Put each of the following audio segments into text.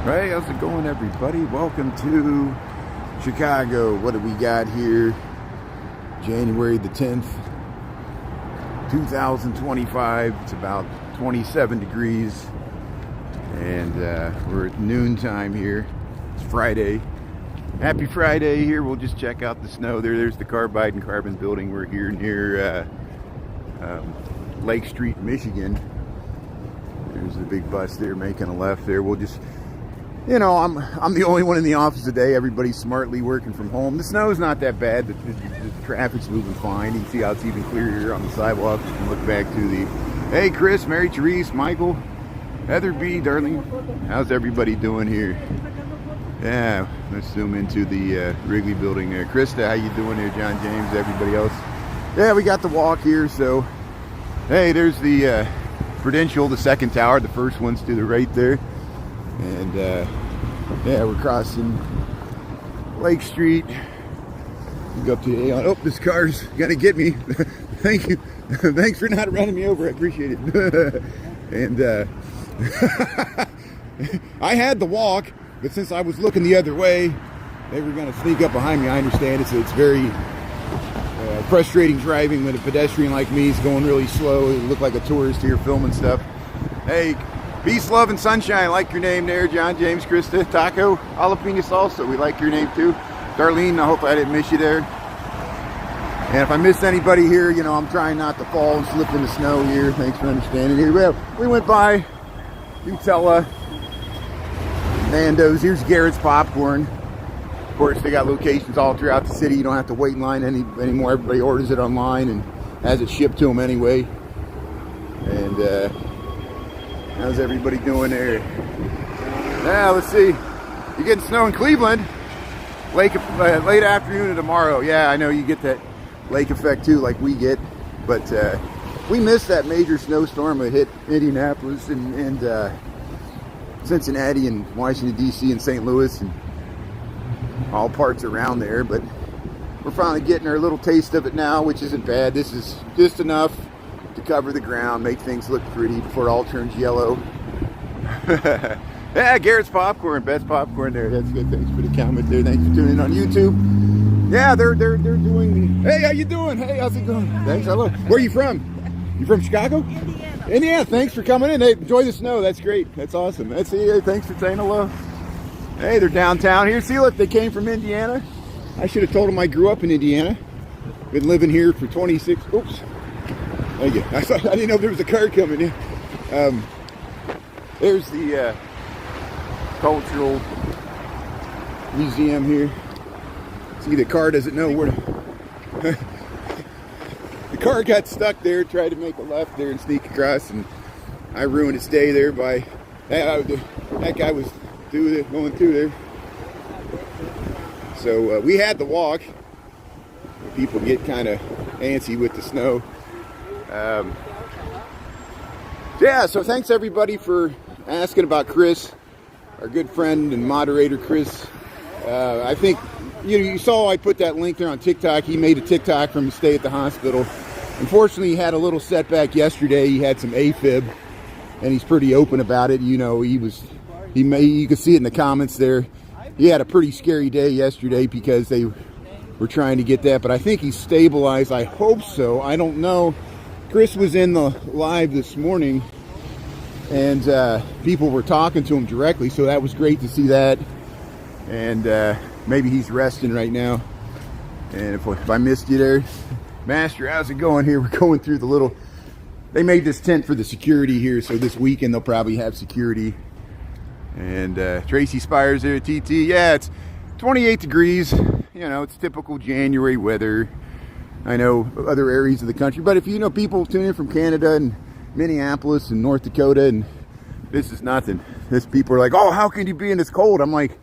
Hey, how's it going, everybody? Welcome to Chicago. What do we got here? January the 10th, 2025. It's about 27 degrees, and we're at noontime here. It's Friday. Happy Friday here. We'll just check out the snow. There's the Carbide and Carbon building. We're here near Lake Street, Michigan. There's the big bus there making a left there. We'll just... You know, I'm the only one in the office today. Everybody's smartly working from home. The snow's not that bad. The traffic's moving fine. You can see how it's even clearer here on the sidewalk. You can look back to the... Hey, Chris, Mary Therese, Michael, Heather B, Darlene. How's everybody doing here? Yeah, let's zoom into the Wrigley building there. Krista, how you doing here? John James, everybody else. Yeah, we got the walk here, so... Hey, there's the Prudential, the second tower. The first one's to the right there. And yeah, we're crossing Lake Street. We go up to Aon. Oh, this car's gonna get me. Thank you. Thanks for not running me over. I appreciate it. And I had the walk, but since I was looking the other way, they were gonna sneak up behind me. I understand it's very frustrating driving when a pedestrian like me is going really slow. You look like a tourist here filming stuff. Hey. Peace, love, and sunshine. I like your name there, John James, Krista, Taco, Jalapeno Salsa. We like your name too. Darlene, I hope I didn't miss you there. And if I missed anybody here, you know, I'm trying not to fall and slip in the snow here. Thanks for understanding here. Well, we went by Utella, Nando's. Here's Garrett's Popcorn. Of course, they got locations all throughout the city. You don't have to wait in line anymore. Everybody orders it online and has it shipped to them anyway. And, how's everybody doing there? Now, let's see. You're getting snow in Cleveland. Late afternoon and tomorrow. Yeah, I know you get that lake effect too, like we get. But we missed that major snowstorm that hit Indianapolis and Cincinnati and Washington, D.C. and St. Louis and all parts around there. But we're finally getting our little taste of it now, which isn't bad. This is just enough to cover the ground, make things look pretty before it all turns yellow. Yeah, Garrett's Popcorn, best popcorn there. That's good. Thanks for the comment there. Thanks for tuning in on YouTube. Yeah, they're doing the... Hey, how you doing? Hey, how's it going? Thanks. Hello. Where are you from? You from Chicago? Indiana. Indiana. Thanks for coming in. Hey, enjoy the snow. That's great. That's awesome. Thanks for saying hello. Hey, they're downtown here. See, look, they came from Indiana. I should have told them I grew up in Indiana. Been living here for 26... Oops. Thank you. I didn't know there was a car coming in. There's the cultural museum here. See, the car doesn't know where to... The car got stuck there, tried to make a left there and sneak across, and I ruined its day there by... That guy was going through there. So we had the walk. People get kind of antsy with the snow. Yeah, so thanks everybody for asking about Chris, our good friend and moderator Chris. I think you saw I put that link there on TikTok. He made a TikTok from his stay at the hospital. Unfortunately, he had a little setback yesterday. He had some AFib, and he's pretty open about it. You know, you could see it in the comments there. He had a pretty scary day yesterday because they were trying to get that, but I think he's stabilized. I hope so. I don't know. Chris was in the live this morning, and people were talking to him directly, so that was great to see that. And maybe he's resting right now. And if I missed you there, Master, how's it going here? We're going through the little... They made this tent for the security here, so this weekend they'll probably have security. And Tracy Spires there at TT. Yeah, it's 28 degrees. You know, it's typical January weather. I know other areas of the country, but if you know people tune in from Canada and Minneapolis and North Dakota, and this is nothing. This people are like, oh, how can you be in this cold? I'm like,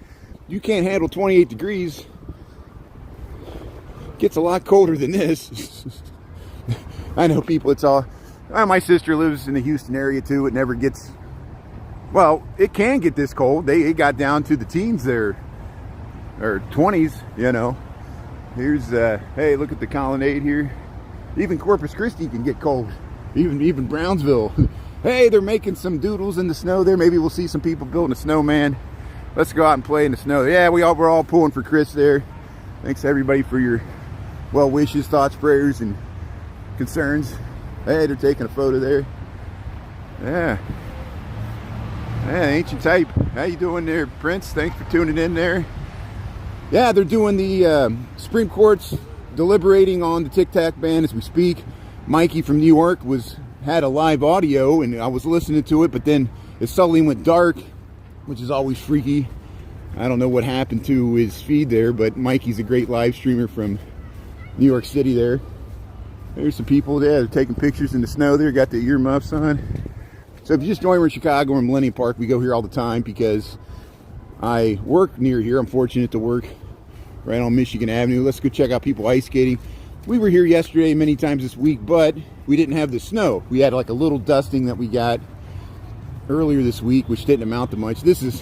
you can't handle 28 degrees. It gets a lot colder than this. I know people, it's all... my sister lives in the Houston area too. It never gets... Well, it can get this cold. It got down to the teens there, or 20s, you know. Here's, hey, look at the colonnade here. Even Corpus Christi can get cold. Even Brownsville. Hey, they're making some doodles in the snow there. Maybe we'll see some people building a snowman. Let's go out and play in the snow. Yeah, we're all pulling for Chris there. Thanks everybody for your well wishes, thoughts, prayers, and concerns. Hey, they're taking a photo there. Yeah. Yeah, ancient type. How you doing there, Prince? Thanks for tuning in there. Yeah, they're doing the Supreme Court's deliberating on the Tic Tac ban as we speak. Mikey from New York had a live audio, and I was listening to it, but then it suddenly went dark, which is always freaky. I don't know what happened to his feed there, but Mikey's a great live streamer from New York City there. There's some people there. They're taking pictures in the snow there. Got the earmuffs on. So if you just joined, we're in Chicago. We're in Millennium Park. We go here all the time because I work near here. I'm fortunate to work right on Michigan Avenue. Let's go check out people ice skating. We were here yesterday many times this week, but we didn't have the snow. We had like a little dusting that we got earlier this week, which didn't amount to much. This is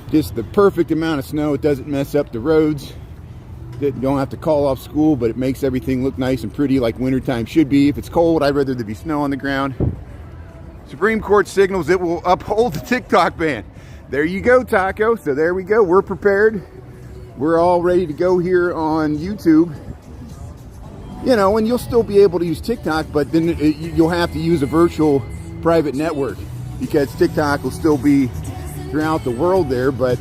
just the perfect amount of snow. It doesn't mess up the roads. You don't have to call off school, but it makes everything look nice and pretty like wintertime should be. If it's cold, I'd rather there be snow on the ground. Supreme Court signals it will uphold the TikTok ban. There you go, Taco. So there we go. We're prepared. We're all ready to go here on YouTube. You know, and you'll still be able to use TikTok, but then you'll have to use a virtual private network because TikTok will still be throughout the world there. But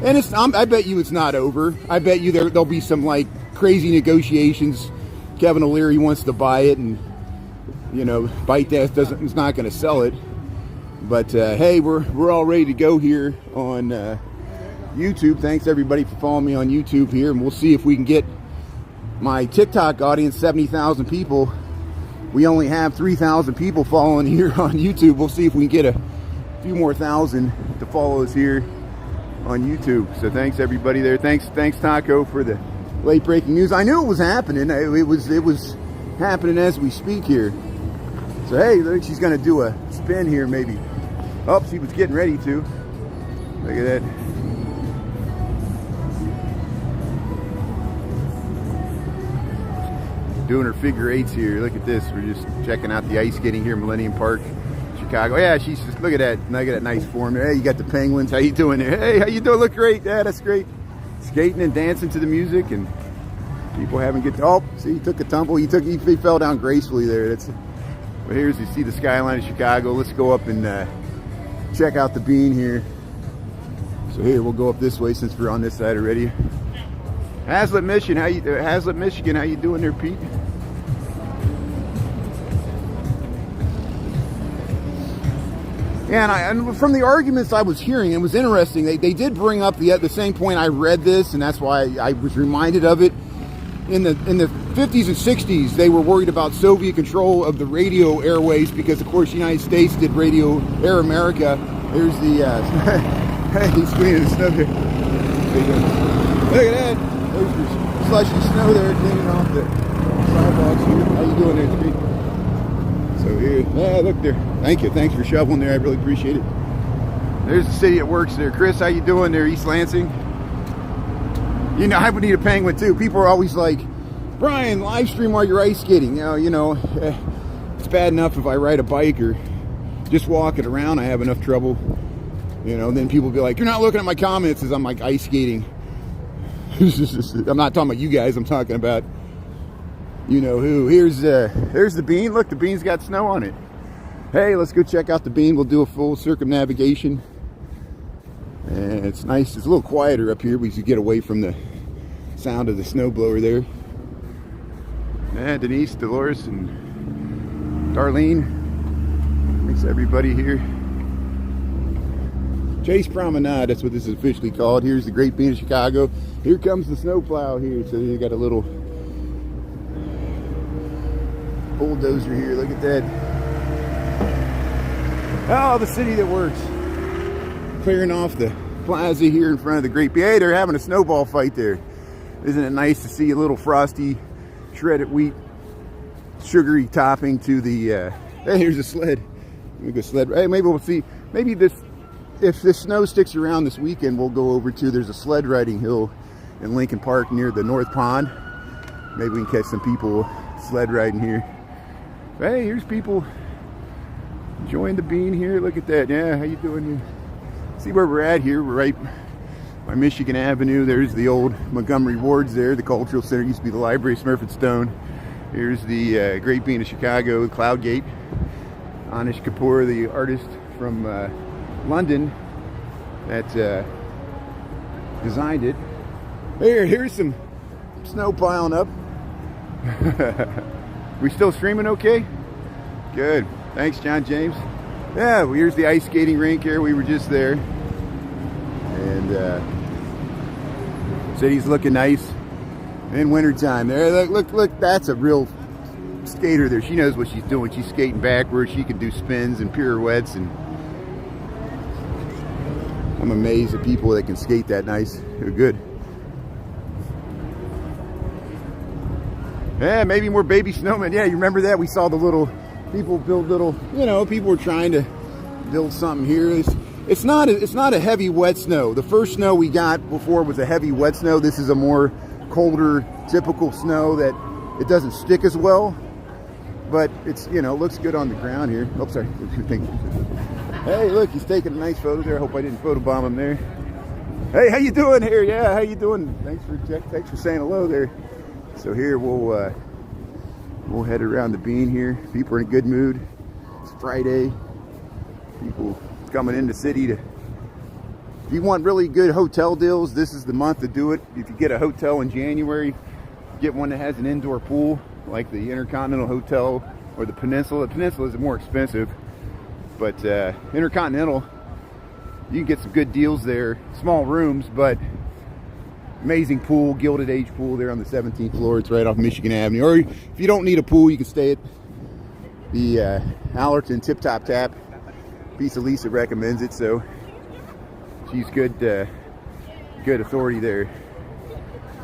I bet you it's not over. I bet you there'll be some like crazy negotiations. Kevin O'Leary wants to buy it, and you know, ByteDance is not going to sell it. But hey, we're all ready to go here on YouTube. Thanks everybody for following me on YouTube here, and we'll see if we can get my TikTok audience 70,000 people. We only have 3,000 people following here on YouTube. We'll see if we can get a few more thousand to follow us here on YouTube. So thanks everybody there. Thanks Taco for the late breaking news. I knew it was happening. It was happening as we speak here. So hey, look, she's gonna do a spin here maybe. Oh, she was getting ready to. Look at that. Doing her figure eights here. Look at this. We're just checking out the ice skating here in Millennium Park, Chicago. Yeah, she's just, look at that nice form. Hey, you got the penguins. How you doing there? Hey, how you doing? Look great. Yeah, that's great. Skating and dancing to the music, and people having good. Oh, see, he took a tumble. He fell down gracefully there. But here's, you see the skyline of Chicago. Let's go up and check out the bean here. So here, we'll go up this way since we're on this side already. Hazlitt, Michigan, how you doing there, Pete? Yeah, and from the arguments I was hearing, it was interesting. They did bring up the same point. I read this, and that's why I was reminded of it. In the 50s and 60s, they were worried about Soviet control of the radio airways because, of course, the United States did Radio Air America. Here's the he's cleaning the snow here. Look at that. There's your slushy snow there cleaning off the sidewalks here. How you doing there, Street? So here, yeah, look there. Thank you. Thanks for shoveling there. I really appreciate it. There's the city that works there. Chris, how you doing there, East Lansing? You know, I would need a penguin too. People are always like, Brian, live stream while you're ice skating. It's bad enough if I ride a bike or just walking around. I have enough trouble. You know, then people be like, you're not looking at my comments as I'm like ice skating. I'm not talking about you guys. I'm talking about, you know who. Here's the bean. Look, the bean's got snow on it. Hey, let's go check out the bean. We'll do a full circumnavigation. And it's nice. It's a little quieter up here. We should get away from the sound of the snowblower there. And Denise, Dolores, and Darlene. Thanks everybody here. Chase Promenade, that's what this is officially called. Here's the Great Bean of Chicago. Here comes the snowplow here. So you got a little bulldozer here. Look at that. Oh, the city that works. Clearing off the plaza here in front of the Great Bean. Hey, they're having a snowball fight there. Isn't it nice to see a little frosty shredded wheat sugary topping to the hey, here's a sled. Let me go sled. Hey, maybe we'll see. Maybe if the snow sticks around this weekend, we'll go over to, there's a sled riding hill in Lincoln Park near the North Pond. Maybe we can catch some people sled riding here. Hey, here's people enjoying the bean here. Look at that. Yeah, how you doing here? See where we're at here. We're right by Michigan Avenue. There's the old Montgomery Wards there. The Cultural Center used to be the Library of Smurfit Stone. Here's the Great Bean of Chicago, Cloud Gate. Anish Kapoor, the artist from London that designed it. Here's some snow piling up. We still streaming okay? Good. Thanks, John James. Yeah, well, here's the ice skating rink here. We were just there. And city's looking nice in wintertime. There, look, that's a real skater there. She knows what she's doing. She's skating backwards. She can do spins and pirouettes, and I'm amazed at people that can skate that nice. They're good. Yeah, maybe more baby snowmen. Yeah, you remember that? We saw the little people build little, people were trying to build something here. It's not a heavy wet snow. The first snow we got before was a heavy wet snow. This is a more colder, typical snow that it doesn't stick as well, but it's, looks good on the ground here. Oh, sorry. Hey, look, he's taking a nice photo there. I hope I didn't photobomb him there. Hey, how you doing here? Yeah, how you doing? Thanks for saying hello there. So here we'll head around the bean here. People are in a good mood. It's Friday. People coming in the city to. If you want really good hotel deals, this is the month to do it. If you get a hotel in January, get one that has an indoor pool, like the Intercontinental Hotel or the Peninsula. The Peninsula is more expensive, but Intercontinental, you can get some good deals there. Small rooms, but amazing pool, Gilded Age pool there on the 17th floor. It's right off Michigan Avenue. Or if you don't need a pool, you can stay at the Allerton Tip Top Tap. Lisa recommends it, so she's good authority there.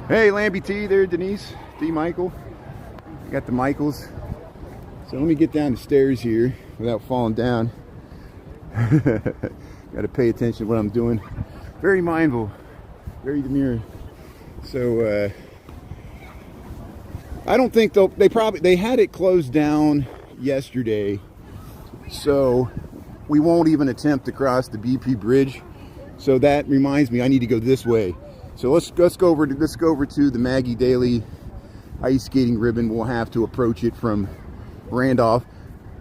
Hey, Lambie T there, Denise, D. Michael. I got the Michaels. So let me get down the stairs here without falling down. Got to pay attention to what I'm doing. Very mindful, very demure. So I don't think they had it closed down yesterday, so we won't even attempt to cross the BP bridge. So that reminds me, I need to go this way. So let's go over to the Maggie Daley ice skating ribbon. We'll have to approach it from Randolph.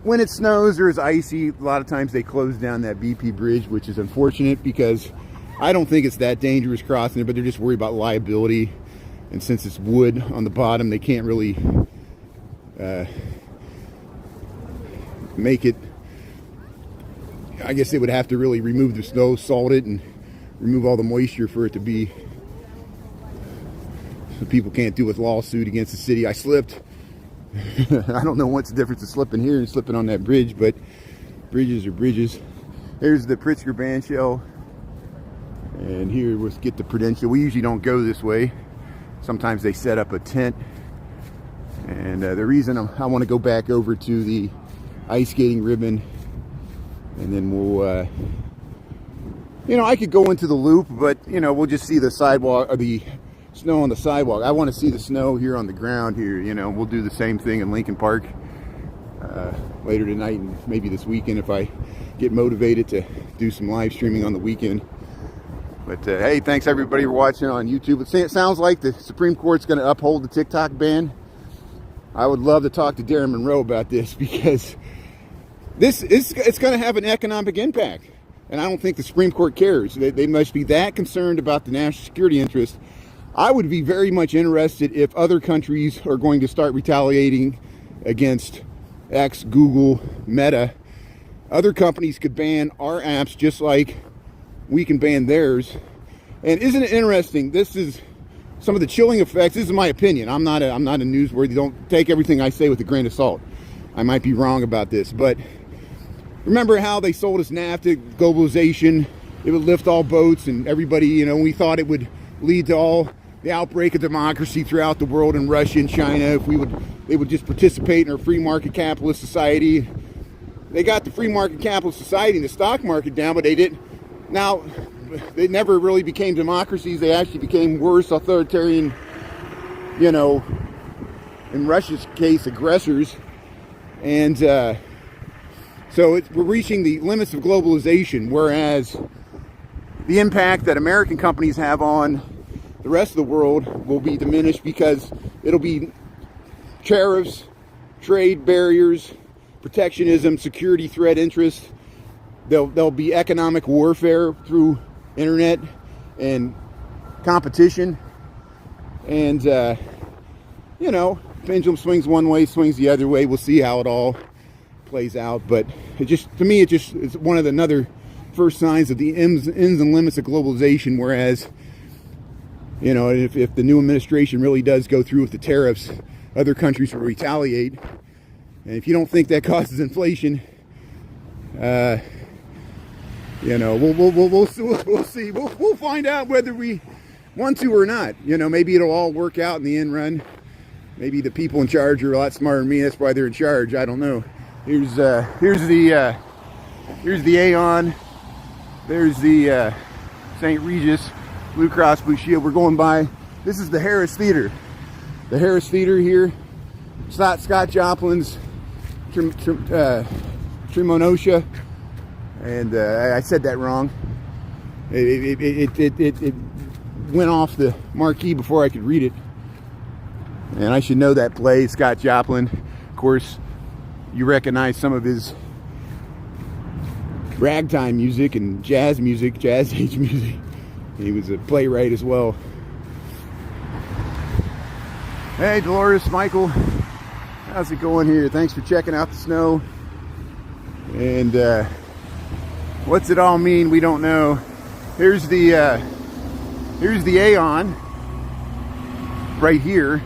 When it snows or is icy, a lot of times they close down that BP bridge, which is unfortunate because I don't think it's that dangerous crossing it, but they're just worried about liability. And since it's wood on the bottom, they can't really make it. I guess they would have to really remove the snow, salt it, and remove all the moisture for it to be. So people can't do a lawsuit against the city. I slipped. I don't know what's the difference of slipping here and slipping on that bridge, but bridges are bridges. Here's the Pritzker bandshell. And here, let's get the Prudential. We usually don't go this way. Sometimes they set up a tent. And the reason I want to go back over to the ice skating ribbon, and then we'll, I could go into the loop, but, we'll just see the sidewalk, or the snow on the sidewalk. I want to see the snow here on the ground here. We'll do the same thing in Lincoln Park later tonight and maybe this weekend if I get motivated to do some live streaming on the weekend. But hey, thanks everybody for watching on YouTube. It sounds like the Supreme Court's going to uphold the TikTok ban. I would love to talk to Darren Monroe about this because it's going to have an economic impact. And I don't think the Supreme Court cares. They must be that concerned about the national security interest. I would be very much interested if other countries are going to start retaliating against X, Google, Meta. Other companies could ban our apps just like we can ban theirs. And isn't it interesting? This is some of the chilling effects. This is my opinion. I'm not a newsworthy. Don't take everything I say with a grain of salt. I might be wrong about this, but remember how they sold us NAFTA, globalization? It would lift all boats, and everybody, we thought it would lead to all the outbreak of democracy throughout the world in Russia and China if they would just participate in our free market capitalist society. They got the free market capitalist society and the stock market down, but they didn't. Now, they never really became democracies. They actually became worse, authoritarian, in Russia's case, aggressors. And so we're reaching the limits of globalization, whereas the impact that American companies have on the rest of the world will be diminished, because it'll be tariffs, trade barriers, protectionism, security threat interests. There'll be economic warfare through internet and competition. And, you know, pendulum swings one way, swings the other way. We'll see how it all plays out. But it just, to me, it's one of the another first signs of the ends and limits of globalization. Whereas, you know, if the new administration really does go through with the tariffs, other countries will retaliate. And if you don't think that causes inflation, you know, we'll see. We'll find out whether we want to or not. You know, maybe it'll all work out in the end run. Maybe the people in charge are a lot smarter than me. That's why they're in charge. I don't know. Here's the Aon. There's the St. Regis, Blue Cross Blue Shield. We're going by. This is the Harris Theater. The Harris Theater here. Scott Joplin's Tremonosha. And I said that wrong. It went off the marquee before I could read it. And I should know that play, Scott Joplin. Of course, you recognize some of his ragtime music and jazz age music. He was a playwright as well. Hey, Dolores, Michael, how's it going here? Thanks for checking out the snow. And what's it all mean? We don't know. Here's the Aon right here.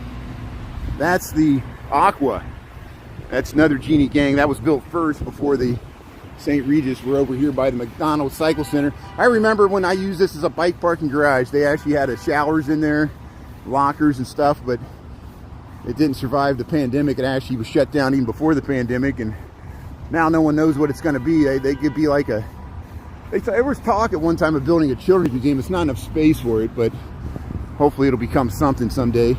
That's the Aqua. That's another Genie Gang. That was built first before the St. Regis. We're over here by the McDonald's Cycle Center. I remember when I used this as a bike parking garage. They actually had showers in there, lockers and stuff, but it didn't survive the pandemic. It actually was shut down even before the pandemic, and now no one knows what it's going to be. They could be like a... There was talk at one time of building a children's museum. It's not enough space for it, but hopefully it'll become something someday.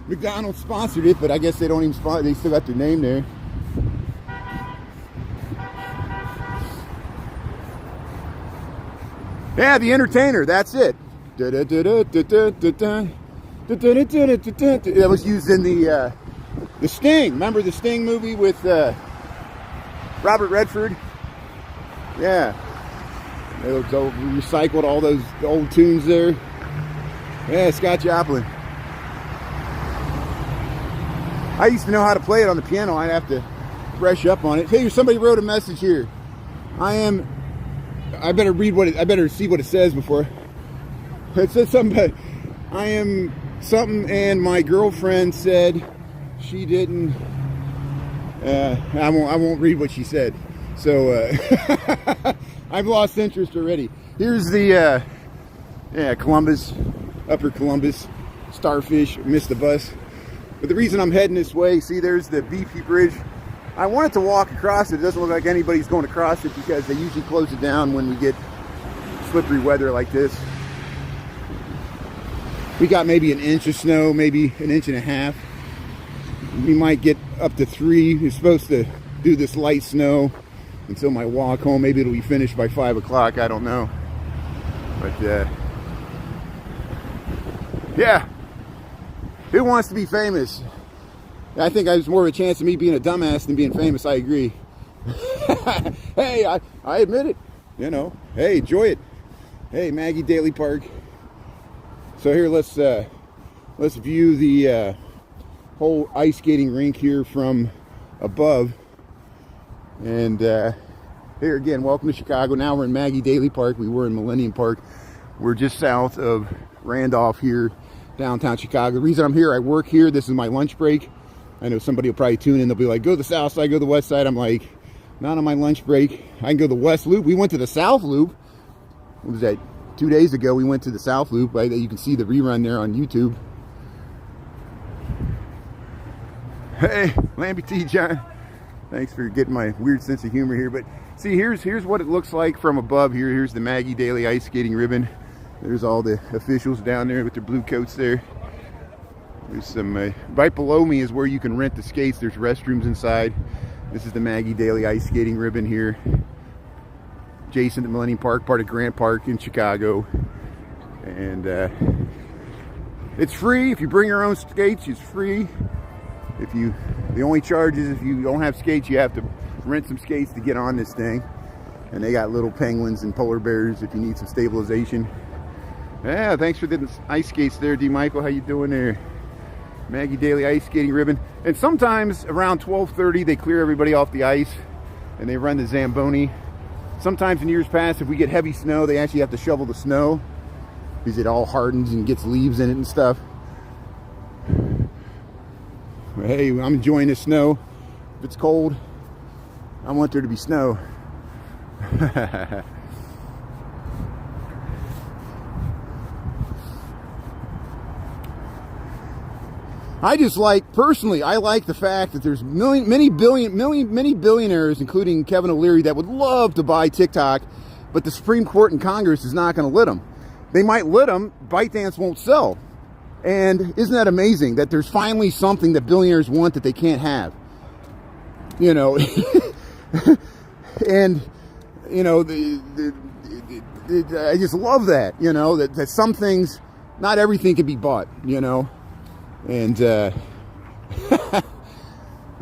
McDonald's sponsored it, but I guess they don't even sponsor. They still got their name there. Yeah, the Entertainer. That's it. That was used in the Sting. Remember the Sting movie with Robert Redford? Yeah. They recycled all those old tunes there. Yeah, Scott Joplin. I used to know how to play it on the piano. I'd have to brush up on it. Hey, somebody wrote a message here. I better read I better see what it says before. It says something about, I am something, and my girlfriend said she didn't. I won't read what she said. So I've lost interest already. Here's the Columbus, Upper Columbus, Starfish. Missed the bus. But the reason I'm heading this way, see, there's the BP Bridge. I wanted to walk across it. It doesn't look like anybody's going across it because they usually close it down when we get slippery weather like this. We got maybe an inch of snow, maybe an inch and a half. We might get up to 3. It's supposed to do this light snow until my walk home. Maybe it'll be finished by 5 o'clock. I don't know. But yeah. Who wants to be famous? I think there's more of a chance of me being a dumbass than being famous. I agree. Hey, I admit it. You know, hey, enjoy it. Hey, Maggie, Daley Park. So here, let's view the whole ice skating rink here from above. And here again, welcome to Chicago. Now we're in Maggie, Daley Park. We were in Millennium Park. We're just south of Randolph here, downtown Chicago. The reason I'm here, I work here. This is my lunch break. I know somebody will probably tune in. They'll be like, go to the south side, go to the west side. I'm like, not on my lunch break. I can go to the west loop. We went to the south loop. What was that? 2 days ago, we went to the south loop. Right? You can see the rerun there on YouTube. Hey, Lambie T. John. Thanks for getting my weird sense of humor here. But see, here's what it looks like from above here. Here's the Maggie Daley ice skating ribbon. There's all the officials down there with their blue coats there. There's some, right below me is where you can rent the skates. There's restrooms inside. This is the Maggie Daley ice skating ribbon here. adjacent to Millennium Park, part of Grant Park in Chicago. And it's free if you bring your own skates. It's free. The only charge is if you don't have skates, you have to rent some skates to get on this thing. And they got little penguins and polar bears if you need some stabilization. Yeah, thanks for the ice skates there, D. Michael. How you doing there? Maggie, Daley ice skating ribbon. And sometimes around 12:30 they clear everybody off the ice and they run the Zamboni. Sometimes in years past, if we get heavy snow, they actually have to shovel the snow because it all hardens and gets leaves in it and stuff. But hey, I'm enjoying the snow. If it's cold, I want there to be snow. I just personally, I like the fact that there's many billionaires, including Kevin O'Leary, that would love to buy TikTok, but the Supreme Court and Congress is not going to let them. They might let them, ByteDance won't sell. And isn't that amazing that there's finally something that billionaires want that they can't have? You know, and, you know, I just love that, you know, that some things, not everything can be bought, you know, and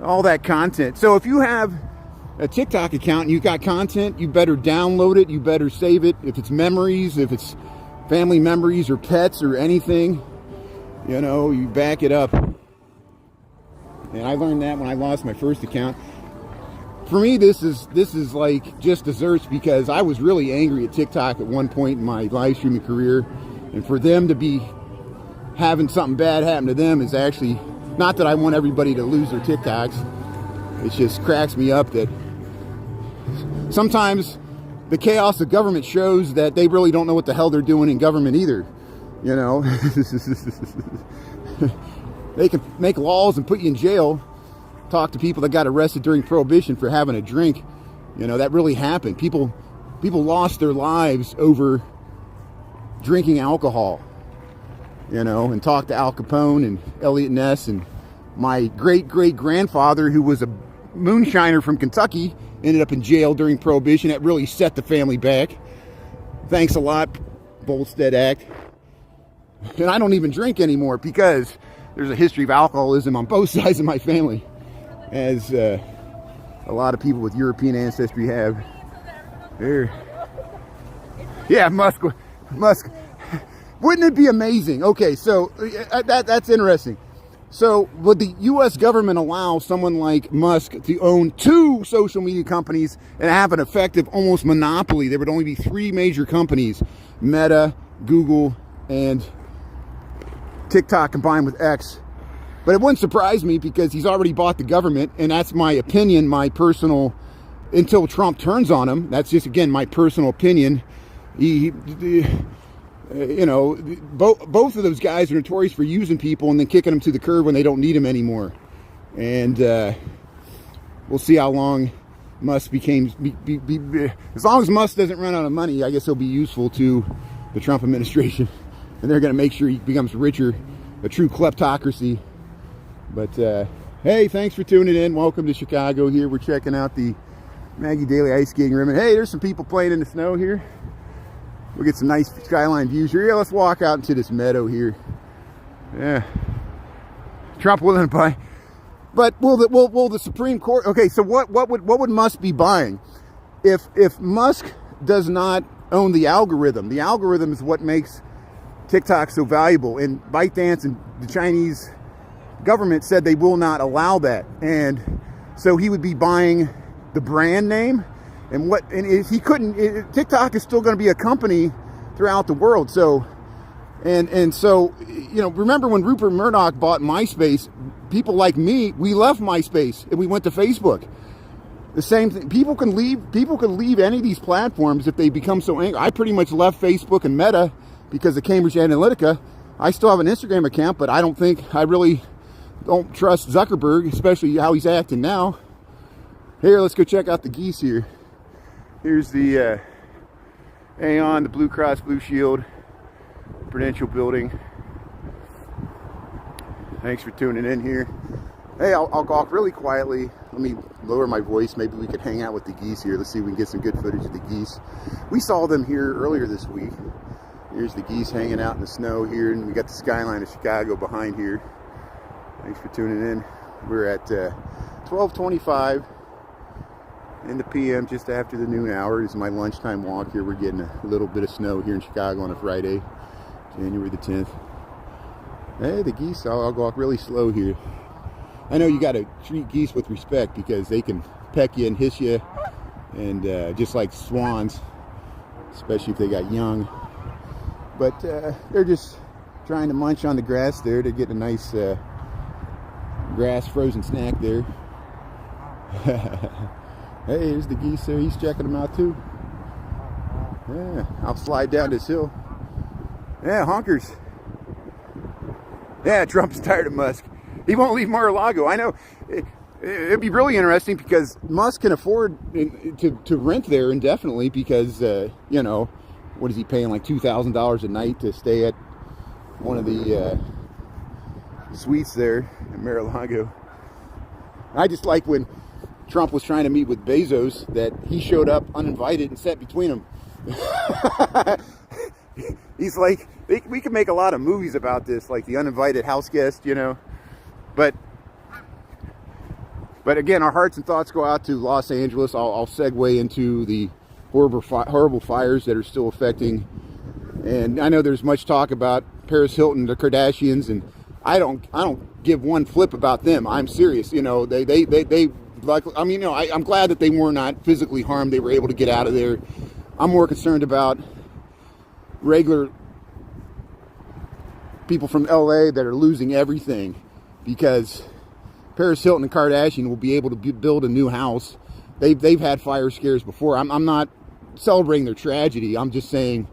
all that content. So if you have a TikTok account and you've got content, you better download it, you better save it. If it's memories, if it's family memories or pets or anything, you know, you back it up. And I learned that when I lost my first account. For me, this is like just desserts, because I was really angry at TikTok at one point in my live streaming career, and for them to be having something bad happen to them is actually not that I want everybody to lose their TikToks. It just cracks me up that sometimes the chaos of government shows that they really don't know what the hell they're doing in government either. You know, they can make laws and put you in jail. Talk to people that got arrested during Prohibition for having a drink. You know, that really happened. People lost their lives over drinking alcohol. You know, and talk to Al Capone and Elliot Ness, and my great-great-grandfather, who was a moonshiner from Kentucky, ended up in jail during Prohibition. That really set the family back. Thanks a lot, Volstead Act. And I don't even drink anymore because there's a history of alcoholism on both sides of my family, as a lot of people with European ancestry have. There. Yeah, Musk. Wouldn't it be amazing? Okay, so that's interesting. So would the U.S. government allow someone like Musk to own 2 social media companies and have an effective almost monopoly? There would only be 3 major companies: Meta, Google, and TikTok combined with X. But it wouldn't surprise me because he's already bought the government, and that's my opinion, my personal, until Trump turns on him. That's just, again, my personal opinion. You know, both of those guys are notorious for using people and then kicking them to the curb when they don't need them anymore. And we'll see how long Musk as long as Musk doesn't run out of money, I guess he'll be useful to the Trump administration. And they're going to make sure he becomes richer, a true kleptocracy. But hey, thanks for tuning in. Welcome to Chicago here. We're checking out the Maggie Daley ice skating ribbon. Hey, there's some people playing in the snow here. We'll get some nice skyline views here. Yeah, let's walk out into this meadow here. Yeah. Trump willing to buy. But will the Supreme Court? Okay, so what would Musk be buying? If Musk does not own the algorithm is what makes TikTok so valuable. And ByteDance and the Chinese government said they will not allow that. And so he would be buying the brand name. And if he couldn't, TikTok is still going to be a company throughout the world. So, and so, you know, remember when Rupert Murdoch bought MySpace, people like me, we left MySpace and we went to Facebook. The same thing. People can leave any of these platforms if they become so angry. I pretty much left Facebook and Meta because of Cambridge Analytica. I still have an Instagram account, but I really don't trust Zuckerberg, especially how he's acting now. Here, let's go check out the geese here. Here's the Aon, the Blue Cross Blue Shield Prudential Building. Thanks for tuning in here. Hey, I'll walk really quietly. Let let me lower my voice. Maybe we could hang out with the geese here. Let's see if we can get some good footage of the geese. We saw them here earlier this week. Here's the geese hanging out in the snow here, and we got the skyline of Chicago behind here. Thanks for tuning in. We're at 12:25 in the PM, just after the noon hour. This is my lunchtime walk here. We're getting a little bit of snow here in Chicago on a Friday, January the 10th. Hey, the geese, I'll go really slow here. I know you got to treat geese with respect because they can peck you and hiss you, and just like swans, especially if they got young. But they're just trying to munch on the grass there to get a nice grass frozen snack there. Hey, here's the geese there. He's checking them out too. Yeah, I'll slide down this hill. Yeah, honkers. Yeah, Trump's tired of Musk. He won't leave Mar-a-Lago. I know. It'd be really interesting because Musk can afford to rent there indefinitely because, you know, what is he paying, like $2,000 a night to stay at one of the suites there in Mar-a-Lago. I just like when Trump was trying to meet with Bezos that he showed up uninvited and sat between them. He's like, we could make a lot of movies about this, like the uninvited house guest, you know. But again, our hearts and thoughts go out to Los Angeles. I'll segue into the horrible fires that are still affecting. And I know there's much talk about Paris Hilton, the Kardashians, and I don't give one flip about them. I'm serious. You know, they like, I mean, you know, I'm glad that they were not physically harmed. They were able to get out of there. I'm more concerned about regular people from LA that are losing everything because Paris Hilton and Kardashian will be able to build a new house. They've had fire scares before. I'm not celebrating their tragedy. I'm just saying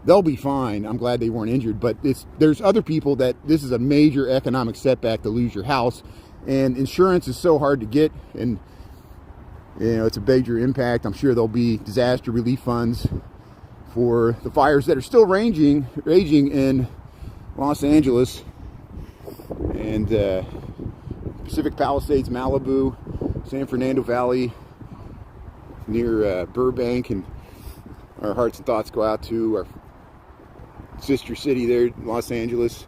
they'll be fine. I'm glad they weren't injured. But there's other people that this is a major economic setback to lose your house. And insurance is so hard to get. And, you know, it's a major impact. I'm sure there'll be disaster relief funds for the fires that are still raging in Los Angeles and Pacific Palisades, Malibu, San Fernando Valley, near Burbank, and our hearts and thoughts go out to our sister city there, Los Angeles,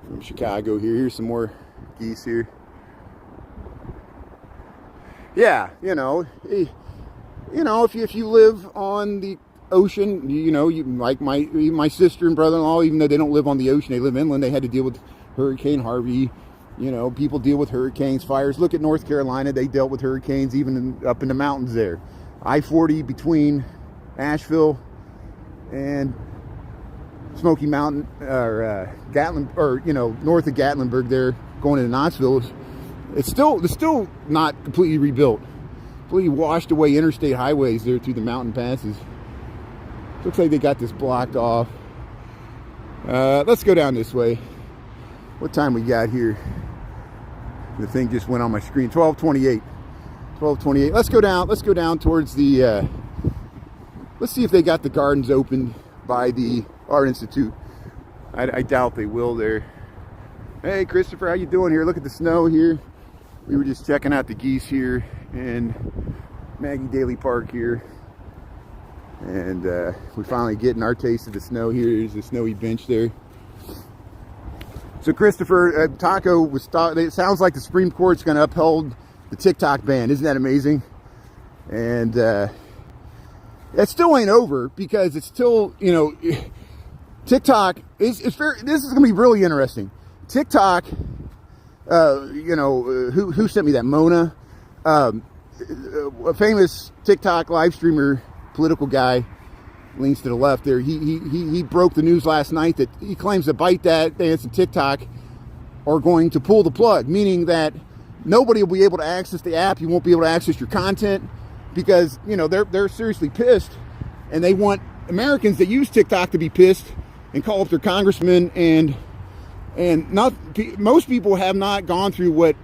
from Chicago here. Here's some more geese here. Yeah, you know, if you live on the ocean, you know, you like my sister and brother-in-law, even though they don't live on the ocean, they live inland. They had to deal with Hurricane Harvey. You know, people deal with hurricanes, fires. Look at North Carolina; they dealt with hurricanes even up in the mountains there. I-40 between Asheville and Smoky Mountain, or Gatlin, or you know, north of Gatlinburg there, going into Knoxville. It's still not completely rebuilt. Completely washed away interstate highways there through the mountain passes. Looks like they got this blocked off. Let's go down this way. What time we got here? The thing just went on my screen. 12:28. 12:28. Let's go down. Let's go down towards the. Let's see if they got the gardens opened by the Art Institute. I doubt they will there. Hey, Christopher, how you doing here? Look at the snow here. We were just checking out the geese here in Maggie Daley Park here. And we're finally getting our taste of the snow here. There's a snowy bench there. So Christopher, Taco was it sounds like the Supreme Court's going to uphold the TikTok ban. Isn't that amazing? And it still ain't over because it's still, you know, TikTok is fair. This is going to be really interesting. TikTok, you know, who sent me that? Mona, a famous TikTok live streamer, political guy, leans to the left there. He broke the news last night that he claims that ByteDance and TikTok are going to pull the plug, meaning that nobody will be able to access the app. You won't be able to access your content because, you know, they're seriously pissed, and they want Americans that use TikTok to be pissed and call up their congressman. And most people have not gone through what,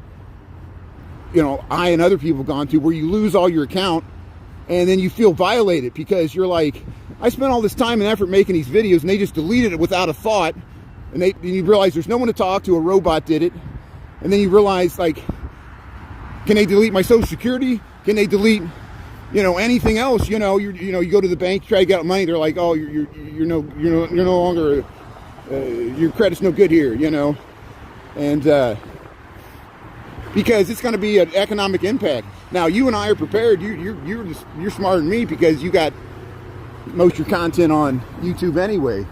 you know, I and other people have gone through, where you lose all your account and then you feel violated because you're like, I spent all this time and effort making these videos and they just deleted it without a thought. And you realize there's no one to talk to, a robot did it. And then you realize, like, Can they delete my Social Security? Can they delete, anything else? You go to the bank, try to get out money. They're like, oh, you're no longer, your credit's no good here, and because it's going to be an economic impact. Now, you and I are prepared. You're smarter than me because you got most of your content on YouTube anyway.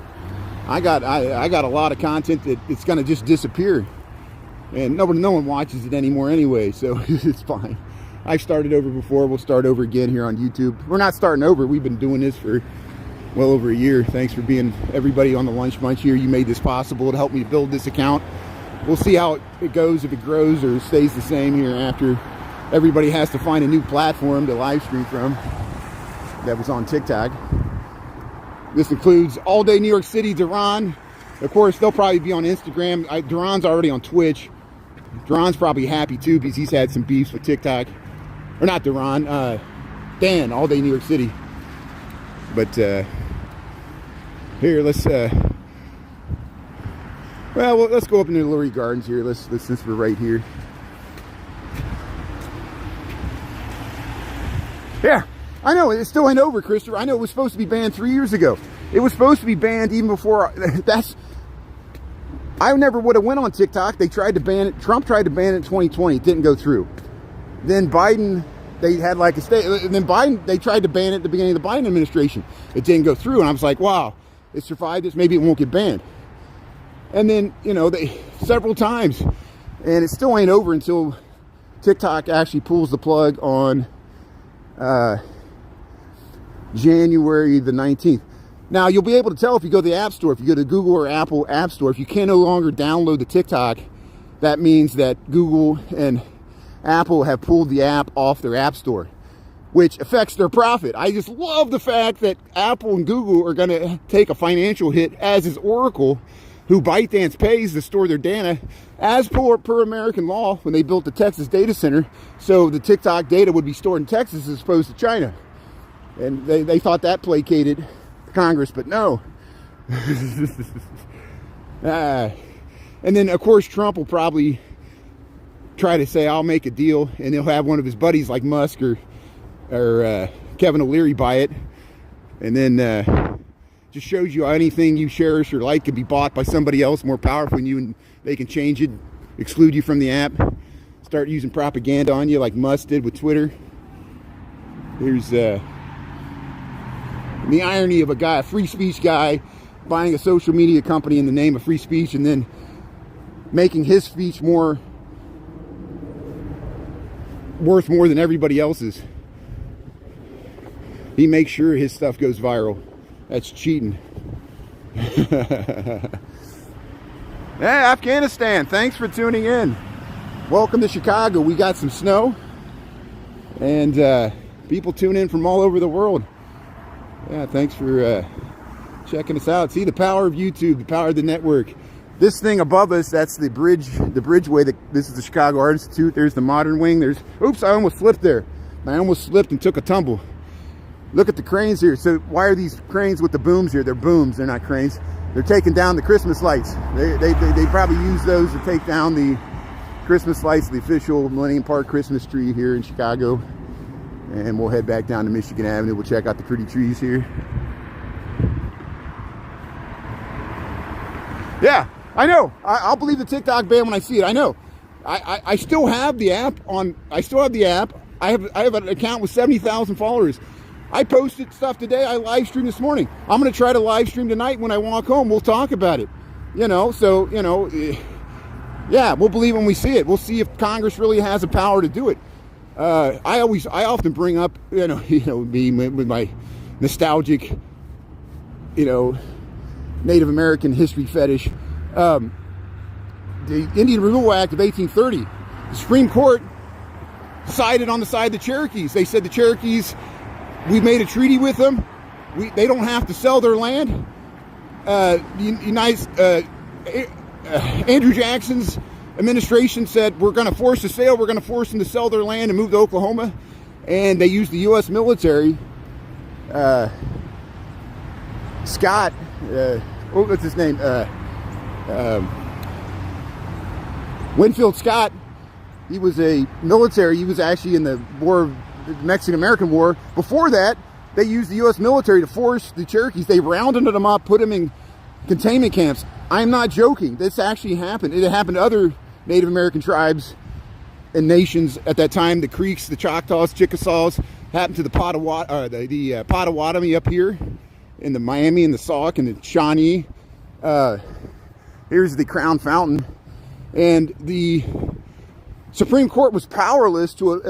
I got a lot of content that it's going to just disappear, and no one watches it anymore anyway, so it's fine. I started over before. We'll start over again here on YouTube. We're not starting over. We've been doing this for well over a year. Thanks for being everybody on the Lunch Bunch here. You made this possible to help me build this account. We'll see how it goes, if it grows or stays the same here after everybody has to find a new platform to live stream from that was on TikTok. This includes All Day New York City, Duran. Of course, they'll probably be on Instagram. Duran's already on Twitch. Duran's probably happy too because he's had some beefs with TikTok. Or not Duran, Dan, All Day New York City. But here, let's go up into the Lurie Gardens here. Let's since we're right here. Yeah, I know it still ain't over, Christopher. I know it was supposed to be banned 3 years ago. It was supposed to be banned even before. I never would have went on TikTok. They tried to ban it. Trump tried to ban it in 2020. It didn't go through. Then Biden, they had like a state. And then Biden, they tried to ban it at the beginning of the Biden administration. It didn't go through. And I was like, wow, it survived this. Maybe it won't get banned. And then, they several times. And it still ain't over until TikTok actually pulls the plug on January the 19th. Now, you'll be able to tell if you go to the App Store, if you go to Google or Apple App Store, if you can no longer download the TikTok, that means that Google and Apple have pulled the app off their App Store, which affects their profit. I just love the fact that Apple and Google are going to take a financial hit, as is Oracle, who ByteDance pays to store their data as per American law when they built the Texas data center. So the TikTok data would be stored in Texas as opposed to China. And they thought that placated Congress, but no. And then, of course, Trump will probably try to say, I'll make a deal, and he'll have one of his buddies like Musk or Kevin O'Leary buy it. And then just shows you how anything you cherish or like can be bought by somebody else more powerful than you, and they can change it, exclude you from the app, start using propaganda on you like Musk did with Twitter. Here's the irony of a free speech guy, buying a social media company in the name of free speech and then making his speech worth more than everybody else's. He makes sure his stuff goes viral. That's cheating. Hey, Afghanistan, thanks for tuning in. Welcome to Chicago. We got some snow, and people tune in from all over the world. Yeah, thanks for checking us out. See the power of YouTube, the power of the network. This thing above us, that's the bridgeway. This is the Chicago Art Institute. There's the Modern Wing. Oops, I almost slipped there. I almost slipped and took a tumble. Look at the cranes here. So why are these cranes with the booms here? They're booms, they're not cranes. They're taking down the Christmas lights. They probably use those to take down the Christmas lights, the official Millennium Park Christmas tree here in Chicago. And we'll head back down to Michigan Avenue. We'll check out the pretty trees here. Yeah, I know. I'll believe the TikTok ban when I see it. I know. I still have the app on. I still have the app. I have an account with 70,000 followers. I posted stuff today. I live streamed this morning. I'm going to try to live stream tonight when I walk home. We'll talk about it. So yeah, we'll believe when we see it. We'll see if Congress really has the power to do it. I often bring up, me with my nostalgic, Native American history fetish. The Indian Removal Act of 1830. The Supreme Court sided on the side of the Cherokees. They said the Cherokees, we made a treaty with them. They don't have to sell their land. Andrew Jackson's administration said, we're going to force a sale. We're going to force them to sell their land and move to Oklahoma. And they used the U.S. military. Scott, what's his name? Winfield Scott He was a military. He was actually in the Mexican-American War. Before that, they used the U.S. military to force the Cherokees. They rounded them up, put them in containment camps. I'm not joking. This actually happened. It happened to other Native American tribes and nations at that time. The Creeks, the Choctaws, Chickasaws. Happened to the Potawatomi up here in the Miami and the Sauk and the Shawnee. Here's the Crown Fountain. And the Supreme Court was powerless to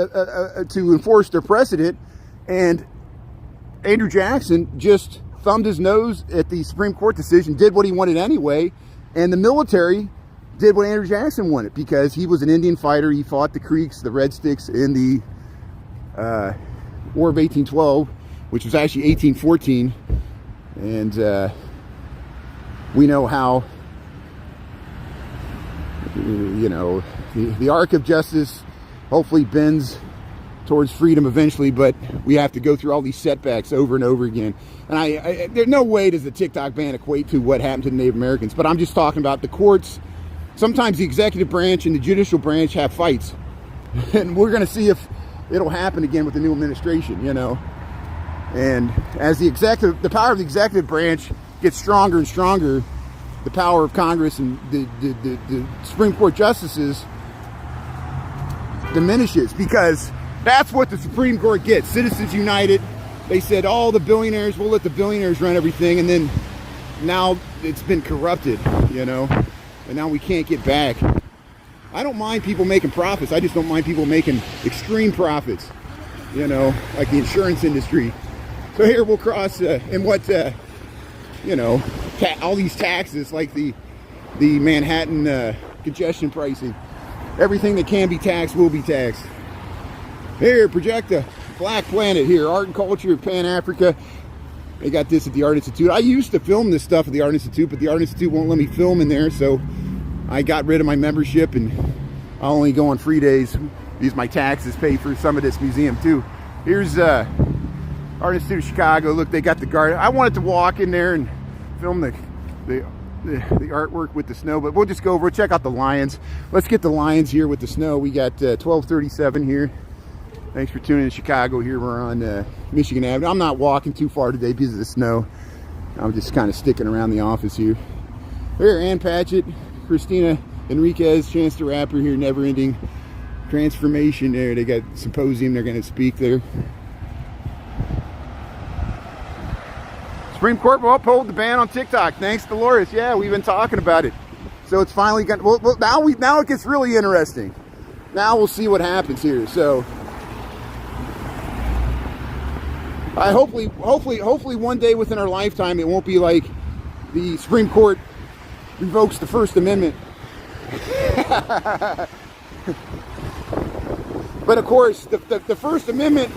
enforce their precedent. And Andrew Jackson just thumbed his nose at the Supreme Court decision, did what he wanted anyway. And the military did what Andrew Jackson wanted because he was an Indian fighter. He fought the Creeks, the Red Sticks in the War of 1812, which was actually 1814. And we know how, you know, the arc of justice hopefully bends towards freedom eventually, but we have to go through all these setbacks over and over again. And there's no way does the TikTok ban equate to what happened to the Native Americans, but I'm just talking about the courts. Sometimes the executive branch and the judicial branch have fights, and we're going to see if it'll happen again with the new administration, you know. And as the power of the executive branch gets stronger and stronger, the power of Congress and the Supreme Court justices diminishes, because that's what the Supreme Court gets. Citizens United, they said, all the billionaires, we'll let the billionaires run everything, and then now it's been corrupted, you know, and now we can't get back. I don't mind people making profits. I just don't mind people making extreme profits, you know, like the insurance industry. So here we'll cross, and what, you know, all these taxes, like the Manhattan congestion pricing. Everything that can be taxed will be taxed. Here, project a Black Planet here, art and culture, Pan-Africa. They got this at the Art Institute. I used to film this stuff at the Art Institute, but the Art Institute won't let me film in there, so I got rid of my membership, and I'll only go on free days. Use my taxes pay for some of this museum too. Here's Art Institute of Chicago. Look, they got the garden. I wanted to walk in there and film the artwork with the snow, but we'll just go over, check out the lions. Let's get the lions here with the snow. We got 1237 here. Thanks for tuning in to Chicago. Here we're on Michigan Avenue. I'm not walking too far today because of the snow. I'm just kind of sticking around the office here. There, Ann Patchett, Christina Enriquez, Chance the Rapper here, Never Ending Transformation there. They got symposium they're going to speak there. Supreme Court will uphold the ban on TikTok. Thanks, Dolores. Yeah, we've been talking about it. So it's finally got. Well, now it gets really interesting. Now we'll see what happens here. So I hopefully one day within our lifetime it won't be like the Supreme Court revokes the First Amendment. But of course, the First Amendment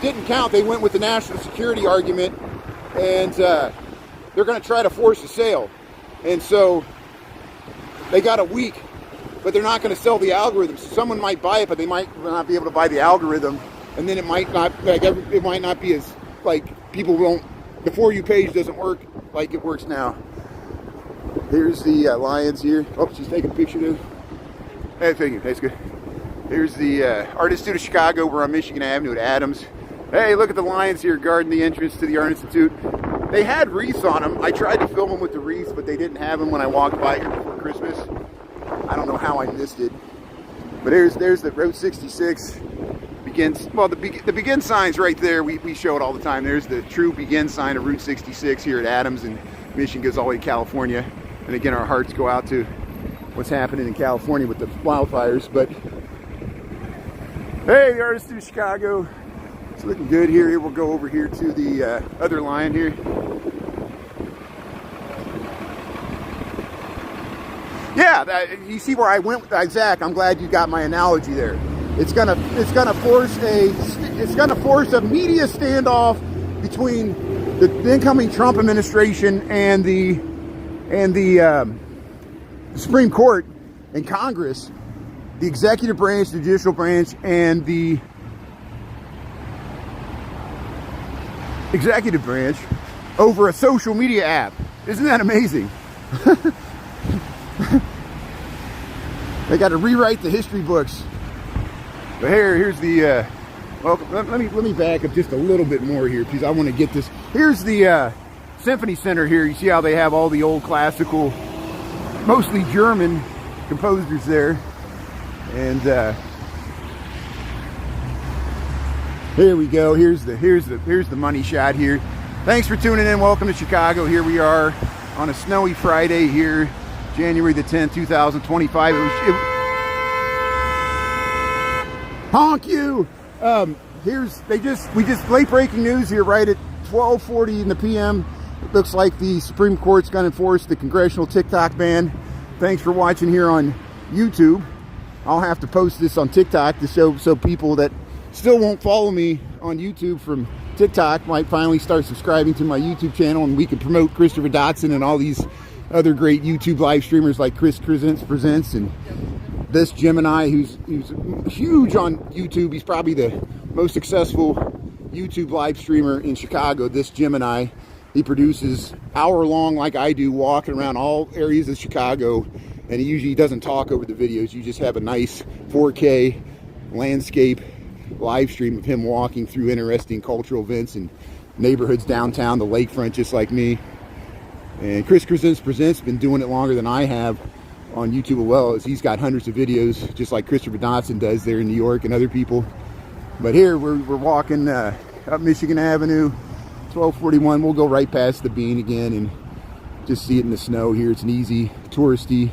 didn't count. They went with the national security argument, and they're going to try to force a sale. And so they got a week, but they're not going to sell the algorithm. So someone might buy it, but they might not be able to buy the algorithm, and then it might not be as, like, people won't, the For You page doesn't work like it works now. Here's the lions here. Oh, she's taking a picture there. Hey, thank you. That's good. Here's the Art Institute of Chicago. We're on Michigan Avenue at Adams. Hey, look at the lions here guarding the entrance to the Art Institute. They had wreaths on them. I tried to film them with the wreaths, but they didn't have them when I walked by here before Christmas. I don't know how I missed it. But there's the Route 66 begins. Well, the begin sign's right there. We show it all the time. There's the true begin sign of Route 66 here at Adams, and Michigan goes all the way to California. And again, our hearts go out to what's happening in California with the wildfires. But hey, the Art Institute of Chicago. It's looking good here. Here we'll go over here to the other lion here. Yeah, you see where I went with that, Zach. I'm glad you got my analogy there. It's gonna force a media standoff between the incoming Trump administration and the Supreme Court and Congress, the executive branch, the judicial branch, and the executive branch over a social media app. Isn't that amazing? They got to rewrite the history books. But here's the well, let me back up just a little bit more here because I want to get this. Here's the Symphony Center here. You see how they have all the old classical, mostly German composers there. And here we go. Here's the money shot here. Thanks for tuning in. Welcome to Chicago. Here we are on a snowy Friday here, January the 10th, 2025. Honk you! We just late breaking news here right at 12:40 in the p.m. It looks like the Supreme Court's going to enforce the congressional TikTok ban. Thanks for watching here on YouTube. I'll have to post this on TikTok to show so people that still won't follow me on YouTube from TikTok might finally start subscribing to my YouTube channel, and we can promote Christopher Dotson and all these other great YouTube live streamers like Chris Presents and this Gemini, who's huge on YouTube. He's probably the most successful YouTube live streamer in Chicago. This Gemini, he produces hour-long, like I do, walking around all areas of Chicago, and he usually doesn't talk over the videos. You just have a nice 4K landscape live stream of him walking through interesting cultural events and neighborhoods downtown, the lakefront, just like me. And Chris Presents been doing it longer than I have on YouTube as well, as he's got hundreds of videos, just like Christopher Dotson does there in New York and other people. But here we're walking up Michigan Avenue, 1241. We'll go right past the Bean again and just see it in the snow here. It's an easy touristy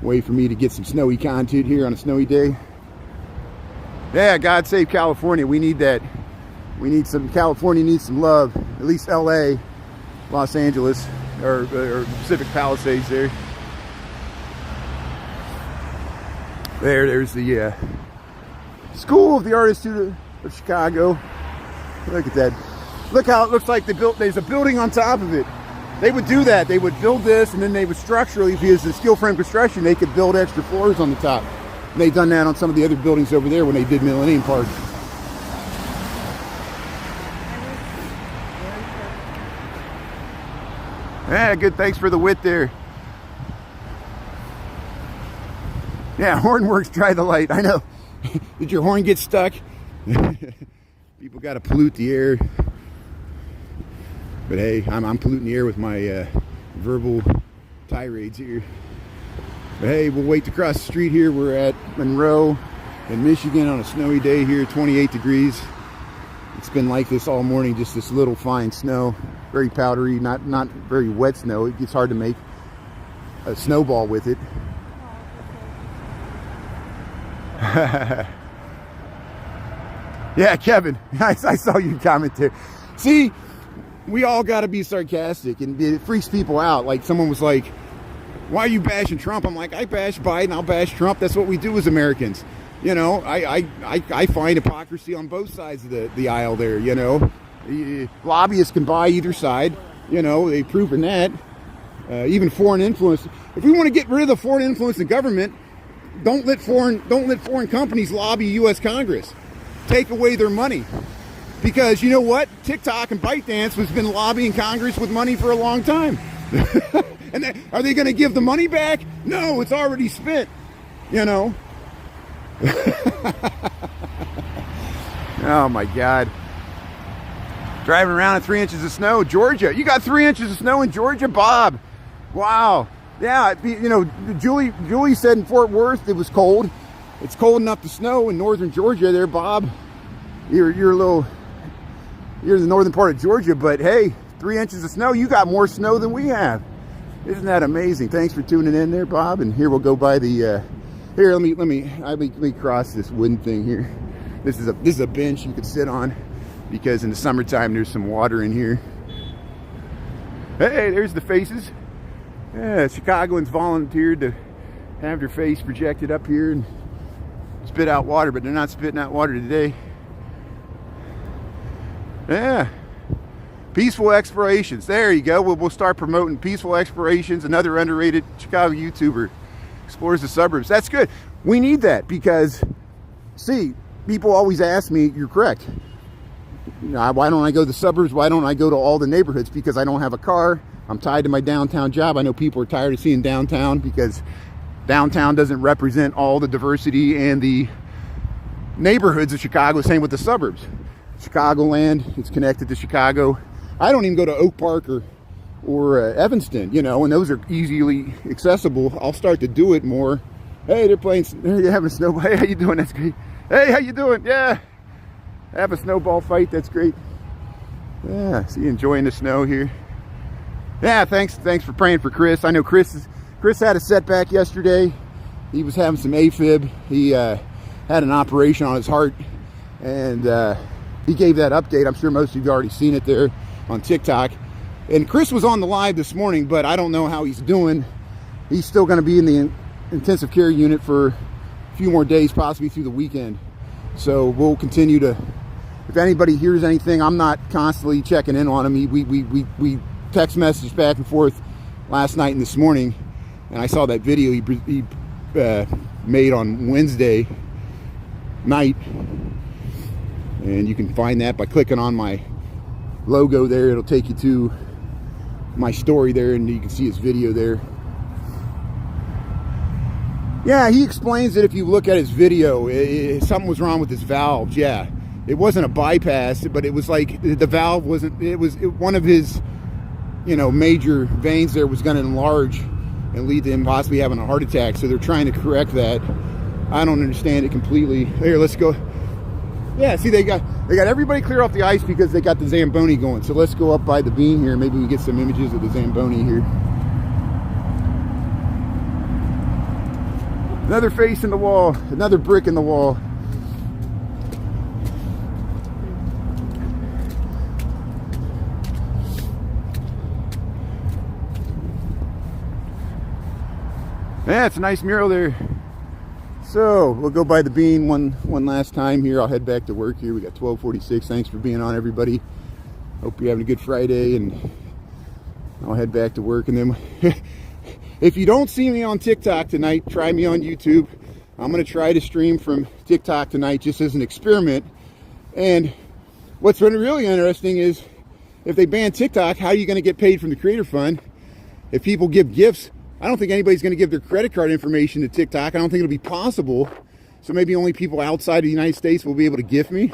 way for me to get some snowy content here on a snowy day. Yeah, God save California. We need that. California needs some love. At least LA, Los Angeles, or Pacific Palisades there. There's the School of the Art Institute of Chicago. Look at that. Look how it looks like there's a building on top of it. They would do that. They would build this, and then they would structurally, because the steel frame construction, they could build extra floors on the top. And they've done that on some of the other buildings over there when they did Millennium Park. Yeah, good. Thanks for the wit there. Yeah, horn works. Try the light. I know. Did your horn get stuck? People got to pollute the air. But hey, I'm polluting the air with my verbal tirades here. But hey, we'll wait to cross the street here. We're at Monroe in Michigan on a snowy day here, 28 degrees. It's been like this all morning, just this little fine snow. Very powdery, not very wet snow. It gets hard to make a snowball with it. Yeah, Kevin, I saw you comment there. See, we all got to be sarcastic, and it freaks people out. Like someone was like, why are you bashing Trump? I'm like, I bash Biden, I'll bash Trump. That's what we do as Americans. You know, I find hypocrisy on both sides of the aisle there, you know. Lobbyists can buy either side, you know, they've proven that. Even foreign influence. If we want to get rid of the foreign influence in government, don't let foreign companies lobby U.S. Congress. Take away their money. Because you know what? TikTok and ByteDance has been lobbying Congress with money for a long time. And are they going to give the money back? No, it's already spent. You know. Oh my God. Driving around in 3 inches of snow. Georgia. You got 3 inches of snow in Georgia, Bob. Wow. Yeah, you know, Julie said in Fort Worth it was cold. It's cold enough to snow in northern Georgia there, Bob. You're in the northern part of Georgia, but hey, 3 inches of snow. You got more snow than we have. Isn't that amazing? Thanks for tuning in there, Bob. And here we'll go by the here, let me cross this wooden thing here. This is a bench you could sit on, because in the summertime there's some water in here. Hey, there's the faces. Yeah, Chicagoans volunteered to have their face projected up here and spit out water, but they're not spitting out water today. Yeah. Peaceful Explorations. There you go. We'll start promoting Peaceful Explorations, another underrated Chicago YouTuber. Explores the suburbs. That's good. We need that because, see, people always ask me, you're correct. You know, why don't I go to the suburbs? Why don't I go to all the neighborhoods? Because I don't have a car. I'm tied to my downtown job. I know people are tired of seeing downtown because downtown doesn't represent all the diversity and the neighborhoods of Chicago. Same with the suburbs. Chicagoland, it's connected to Chicago. I don't even go to Oak Park or Evanston, you know, and those are easily accessible. I'll start to do it more. Hey, they're having a snowball. Hey, how you doing? That's great. Hey, how you doing? Yeah, have a snowball fight. That's great. Yeah, see you enjoying the snow here. Yeah, thanks for praying for Chris. I know Chris had a setback yesterday. He was having some AFib. He had an operation on his heart, and he gave that update. I'm sure most of you have already seen it there on TikTok. And Chris was on the live this morning, but I don't know how he's doing. He's still going to be in the intensive care unit for a few more days, possibly through the weekend. So we'll continue to, if anybody hears anything, I'm not constantly checking in on him. We text messaged back and forth last night and this morning, and I saw that video he made on Wednesday night, and you can find that by clicking on my logo there. It'll take you to my story there, and you can see his video there. Yeah, he explains that if you look at his video, something was wrong with his valves. Yeah, it wasn't a bypass, but it was like the valve wasn't, one of his, you know, major veins there was going to enlarge and lead to him possibly having a heart attack. So they're trying to correct that. I don't understand it completely. Here, let's go. Yeah, see, they got everybody clear off the ice because they got the Zamboni going. So let's go up by the beam here. Maybe we get some images of the Zamboni here. Another face in the wall, another brick in the wall. Yeah, it's a nice mural there. So we'll go by the bean one last time here. I'll head back to work here. We got 12:46. Thanks for being on, everybody. Hope you're having a good Friday, and I'll head back to work. And then if you don't see me on TikTok tonight, try me on YouTube. I'm going to try to stream from TikTok tonight just as an experiment. And what's really interesting is if they ban TikTok, how are you going to get paid from the Creator Fund? If people give gifts, I don't think anybody's going to give their credit card information to TikTok. I don't think it'll be possible. So maybe only people outside of the United States will be able to gift me.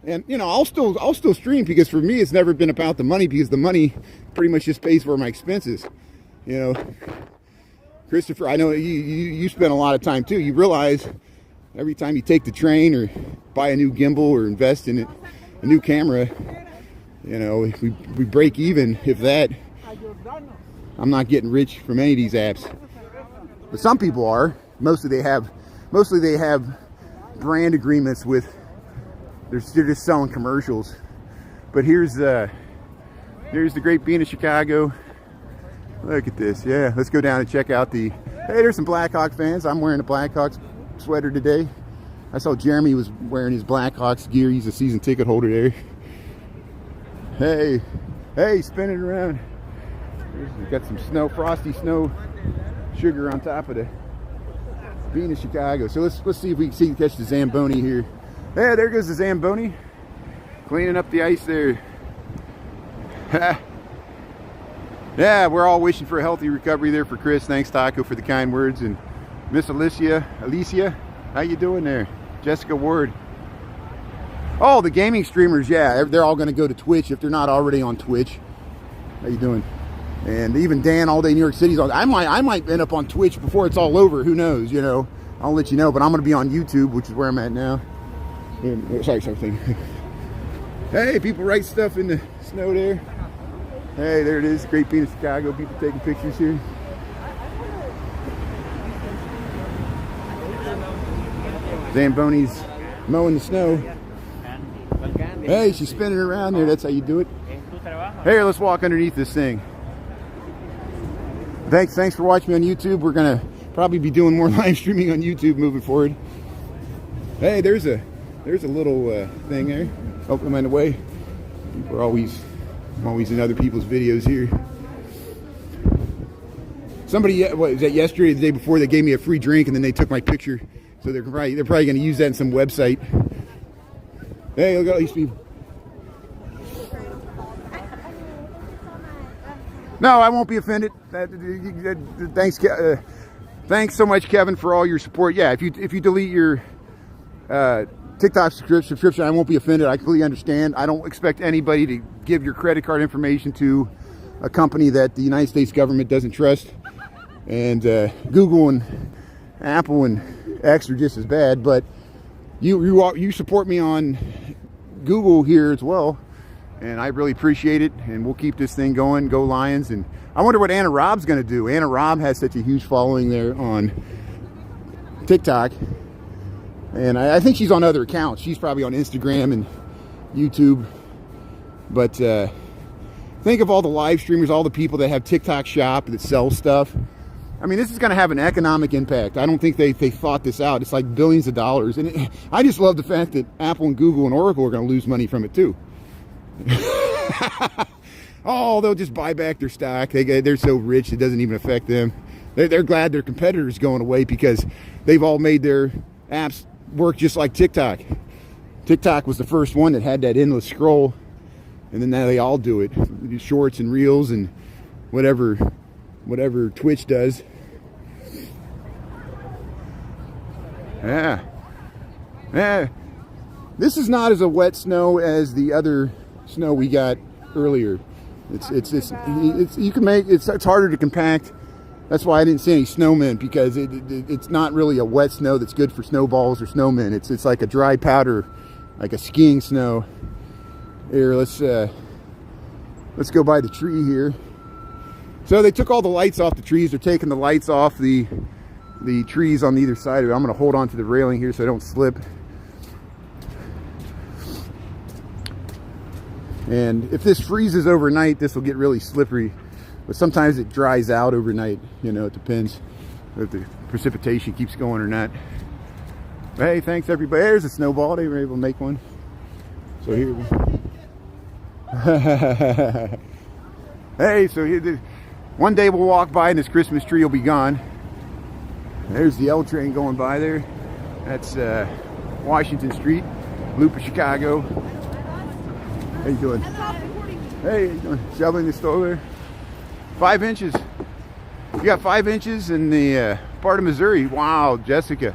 And, you know, I'll still stream, because for me, it's never been about the money, because the money pretty much just pays for my expenses. You know, Christopher, I know you spend a lot of time too. You realize every time you take the train or buy a new gimbal or invest in a new camera, you know, if we break even, if that, I'm not getting rich from any of these apps. But some people are. Mostly they have brand agreements with, they're just selling commercials. But here's the Great Bean of Chicago. Look at this. Yeah, let's go down and check out the, hey, there's some Blackhawks fans. I'm wearing a Blackhawks sweater today. I saw Jeremy was wearing his Blackhawks gear. He's a season ticket holder there. Hey, spinning around. We've got some snow, frosty snow, sugar on top of the Bean of Chicago. So let's see if we can catch the Zamboni here. Yeah, there goes the Zamboni, cleaning up the ice there. Yeah, we're all wishing for a healthy recovery there for Chris. Thanks, Taco, for the kind words. And Miss Alicia, how you doing there? Jessica Ward. Oh, the gaming streamers, yeah, they're all going to go to Twitch if they're not already on Twitch. How you doing? And even Dan, All Day New York City's on. I might end up on Twitch before it's all over. Who knows? You know, I'll let you know. But I'm going to be on YouTube, which is where I'm at now. And, sorry, something. Hey, people write stuff in the snow there. Hey, there it is. Great Bean of Chicago. People taking pictures here. Zamboni's mowing the snow. Hey, she's spinning around there. That's how you do it. Hey, let's walk underneath this thing. Thanks for watching me on YouTube. We're going to probably be doing more live streaming on YouTube moving forward. Hey, there's a little thing there. Oh, am I in the way? I'm always in other people's videos here. Somebody, what was that, yesterday or the day before, they gave me a free drink and then they took my picture. So they're probably going to use that in some website. Hey, look at all these people. No, I won't be offended. Thanks. thanks so much, Kevin, for all your support. Yeah, if you delete your TikTok subscription, I won't be offended. I completely understand. I don't expect anybody to give your credit card information to a company that the United States government doesn't trust. And Google and Apple and X are just as bad. But you support me on Google here as well, and I really appreciate it. And we'll keep this thing going. Go Lions! And I wonder what Anna Rob's going to do. Anna Rob has such a huge following there on TikTok. And I think she's on other accounts. She's probably on Instagram and YouTube. But think of all the live streamers, all the people that have TikTok shop that sell stuff. I mean, this is going to have an economic impact. I don't think they thought this out. It's like billions of dollars. And I just love the fact that Apple and Google and Oracle are going to lose money from it too. Oh, they'll just buy back their stock. They're so rich, it doesn't even affect them. They're glad their competitors going away because they've all made their apps work just like TikTok. TikTok was the first one that had that endless scroll, and then now they all do it. Shorts and reels and whatever Twitch does. Yeah. This is not as a wet snow as the other snow we got earlier. It's you can make it's harder to compact. That's why I didn't see any snowmen, because it's not really a wet snow that's good for snowballs or snowmen. It's like a dry powder, like a skiing snow. Here, let's go by the tree here. So they took all the lights off the trees. They're taking the lights off the trees on either side of it. I'm going to hold on to the railing here so I don't slip. And if this freezes overnight, this will get really slippery. But sometimes it dries out overnight. You know, it depends if the precipitation keeps going or not. But hey, thanks everybody. There's a snowball. They were able to make one. So here we Hey, so here, one day we'll walk by and this Christmas tree will be gone. There's the L train going by there. That's Washington Street, loop of Chicago. How you doing? Hey, how you doing? Shoveling the snow there. 5 inches. You got 5 inches in the part of Missouri. Wow, Jessica.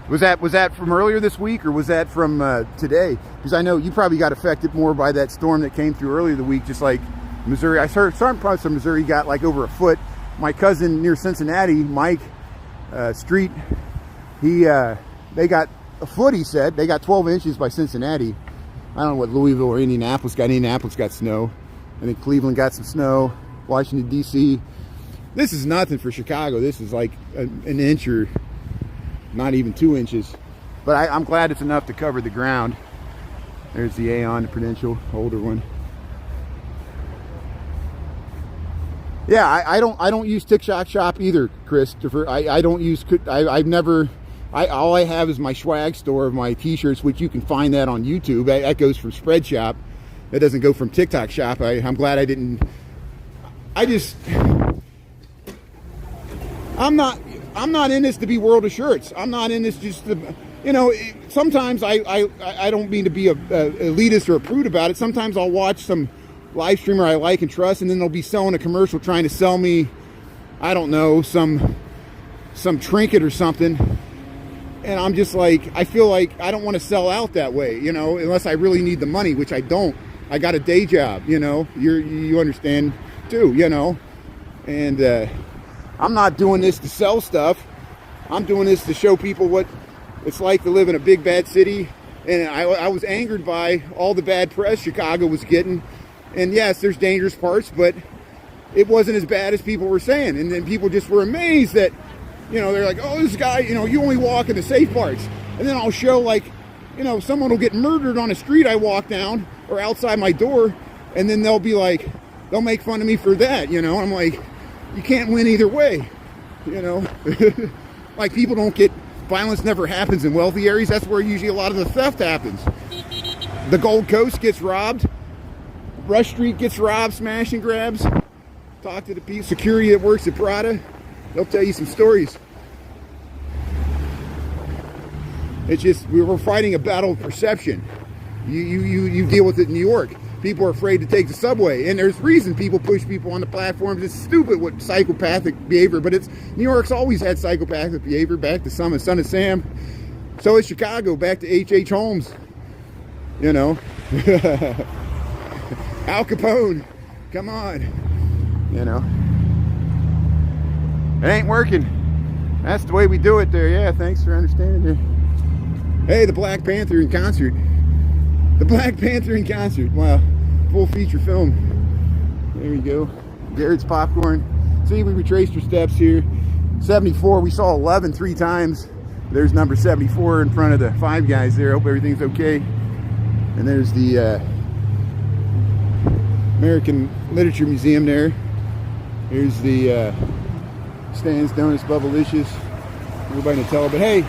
Was that from earlier this week, or was that from today? Because I know you probably got affected more by that storm that came through earlier the week, just like Missouri. I heard certain parts of Missouri got like over a foot. My cousin near Cincinnati, Mike Street, they got a foot, he said. They got 12 inches by Cincinnati. I don't know what Louisville or Indianapolis got. Indianapolis got snow. I think Cleveland got some snow. Washington, D.C. This is nothing for Chicago. This is like an inch or not even 2 inches. But I'm glad it's enough to cover the ground. There's the Aon, the Prudential, older one. Yeah, I don't use TikTok Shop either, Christopher. I don't use. I've never. All I have is my swag store of my T-shirts, which you can find that on YouTube. That goes from Spread Shop. That doesn't go from TikTok Shop. I'm glad I didn't. I'm not in this to be World of Shirts. I'm not in this just to, you know. Sometimes I don't mean to be a elitist or a prude about it. Sometimes I'll watch some live streamer I like and trust, and then they'll be selling a commercial trying to sell me, I don't know, some trinket or something. And I'm just like, I feel like I don't want to sell out that way, you know, unless I really need the money, which I don't. I got a day job, you know, you understand too, you know. And I'm not doing this to sell stuff. I'm doing this to show people what it's like to live in a big bad city. And I was angered by all the bad press Chicago was getting. And yes, there's dangerous parts, but it wasn't as bad as people were saying. And then people just were amazed that, you know, they're like, oh, this guy, you know, you only walk in the safe parts. And then I'll show, like, you know, someone will get murdered on a street I walk down or outside my door. And then they'll be like, they'll make fun of me for that, you know. I'm like, you can't win either way, you know. Like, people don't get, violence never happens in wealthy areas. That's where usually a lot of the theft happens. The Gold Coast gets robbed. Rush Street gets robbed, smash and grabs. Talk to the security that works at Prada. They'll tell you some stories. It's just, we're fighting a battle of perception. You deal with it in New York. People are afraid to take the subway, and there's reason people push people on the platforms. It's stupid what psychopathic behavior, but it's New York's always had psychopathic behavior. Back to Son of Sam. So is Chicago. Back to H.H. Holmes. You know, Al Capone. Come on. You know, it ain't working. That's the way we do it there. Yeah, thanks for understanding there. Hey, the Black Panther in concert. The Black Panther in concert. Wow. Full feature film. There you go. Garrett's Popcorn. See, we retraced your steps here. 74. We saw 11 3 times. There's number 74 in front of the Five Guys there. Hope everything's okay. And there's the American Literature Museum there. Here's the Stan's Donuts, Bubblicious. Everybody Nutella. But hey,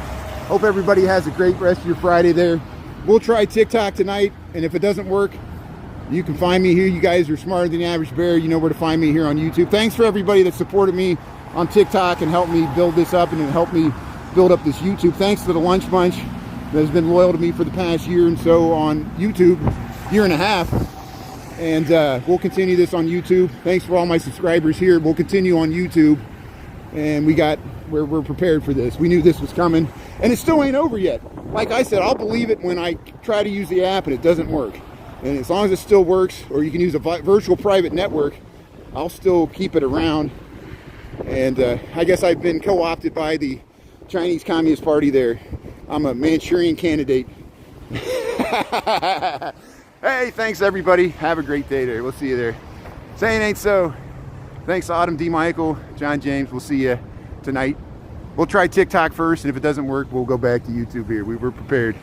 hope everybody has a great rest of your Friday there. We'll try TikTok tonight, and if it doesn't work, you can find me here. You guys are smarter than the average bear. You know where to find me here on YouTube. Thanks for everybody that supported me on TikTok and helped me build this up and helped me build up this YouTube. Thanks to the Lunch Bunch that has been loyal to me for the past year and so on YouTube, year and a half. And we'll continue this on YouTube. Thanks for all my subscribers here. We'll continue on YouTube. And we're prepared for this. We knew this was coming. And it still ain't over yet. Like I said, I'll believe it when I try to use the app and it doesn't work. And as long as it still works, or you can use a virtual private network, I'll still keep it around. And I guess I've been co-opted by the Chinese Communist Party there. I'm a Manchurian candidate. Hey, thanks everybody. Have a great day there. We'll see you there. Saying ain't so. Thanks Autumn D. Michael, John James. We'll see you tonight. We'll try TikTok first, and if it doesn't work, we'll go back to YouTube here. We were prepared.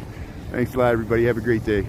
Thanks a lot, everybody. Have a great day.